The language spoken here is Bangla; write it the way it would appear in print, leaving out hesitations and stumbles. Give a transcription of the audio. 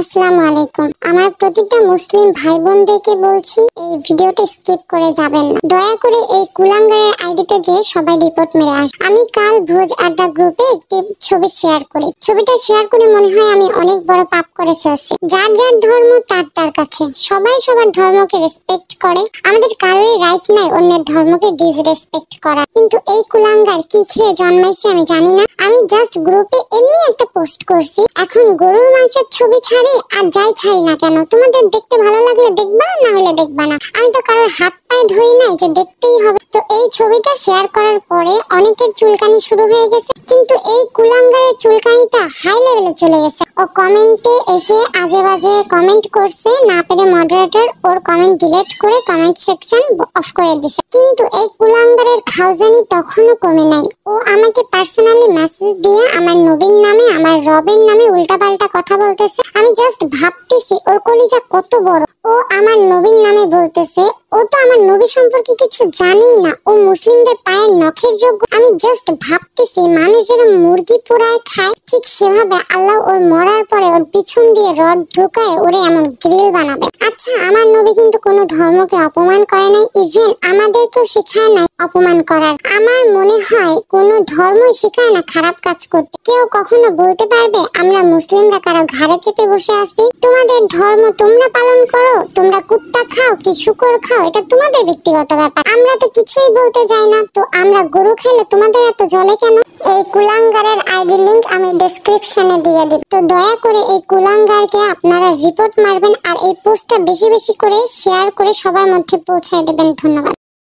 আসসালামু আলাইকুম। আমার প্রতিটা মুসলিম ভাই বোনদেরকে বলছি, এই ভিডিওটা স্কিপ করে যাবেন না। দয়া করে এই কুলাঙ্গারের আইডিতে যে সবাই রিপোর্ট মেরে আস। আমি কাল ভোজ আড্ডা গ্রুপে একটি ছবি শেয়ার করি। ছবিটা শেয়ার করে মনে হয় আমি অনেক বড় পাপ করে ফেলছি। যার যার ধর্ম তার তার কাছে, সবাই সবার ধর্মকে রেসপেক্ট করে। আমাদের কারোরই রাইট নাই অন্যের ধর্মকে ডিসরেসপেক্ট করা। কিন্তু এই কুলাঙ্গার কি খেয়ে জন্মাইছে আমি জানি না। আমি জাস্ট গ্রুপে এমনি একটা পোস্ট করছি। এখন গরুর মাংসের ছবি ছাড়ি আর যাই ছাড়ি না কেন, তোমাদের দেখতে ভালো লাগলে দেখবা, না হলে দেখবা না। আমি তো কারোর হাত পায়ে ধরি নাই যে দেখতেই হবে। তো এই ছবিটা শেয়ার করার পরে অনেকের চুলকানি শুরু হয়ে গেছে, কিন্তু এই কুলাঙ্গারের চুলকানিটা হাই লেভেলে চলে গেছে। ও কমেন্টে এসে আজে বাজে কমেন্ট করছে, না পেরে মডারেটর ওর কমেন্ট ডিলিট করে কমেন্ট সেকশন অফ করে দিছে। কিন্তু এই কুলাঙ্গারের খাওজানি তখনও কমে নাই। ও আমাকে পার্সোনালি মেসেজ দিয়ে আমার নবীর নামে, আমার রবের নামে উল্টাপাল্টা কথা বলতেছে। আমি জাস্ট ভাবতেছি ওর কলিজা কত বড়। ও আমার নবীর নামে বলতেছে, ও তো আমার নবী সম্পর্কে কিছু জানেই না। ও মুসলিমদের পায়ের নখের যোগ্য। আমি জাস্ট ভাবতেছি মানুষ যেরকম মুরগি পোড়ায় খায়, ঠিক সেভাবে আল্লাহ ওর মরার পরে ওর পিছন দিয়ে রড ঢুকায় ওরে এমন গ্রিল বানাবে। আচ্ছা, আমার নবী কিন্তু কোনো ধর্মকে অপমান করে নাই, ইভেন আমাদেরকেও শেখায় নাই অপমান করার। আমার মনে হয় কোনো ধর্মই শেখায় না খারাপ কাজ করতে। কেউ কখনো বলতে পারবে আমরা মুসলিমরা কারো ঘাড়ে চেপে বসে আছি? তোমাদের ধর্ম তোমরা পালন করো, তোমরা কুত্তা খাও কি শুকর খাও, এটা তোমাদের ব্যক্তিগত ব্যাপার। আমরা তো কিছুই বলতে যাই না। তো আমরা গরু খেলে তোমাদের এত জ্বলে কেন? এই কুলাঙ্গারের আইডি লিংক আমি ডেসক্রিপশনে দিয়ে দিব। তো দয়া করে এই কুলাঙ্গারকে আপনারা রিপোর্ট মারবেন আর এই পোস্টটা বেশি বেশি করে শেয়ার করে সবার মধ্যে পৌঁছায় দেবেন। ধন্যবাদ।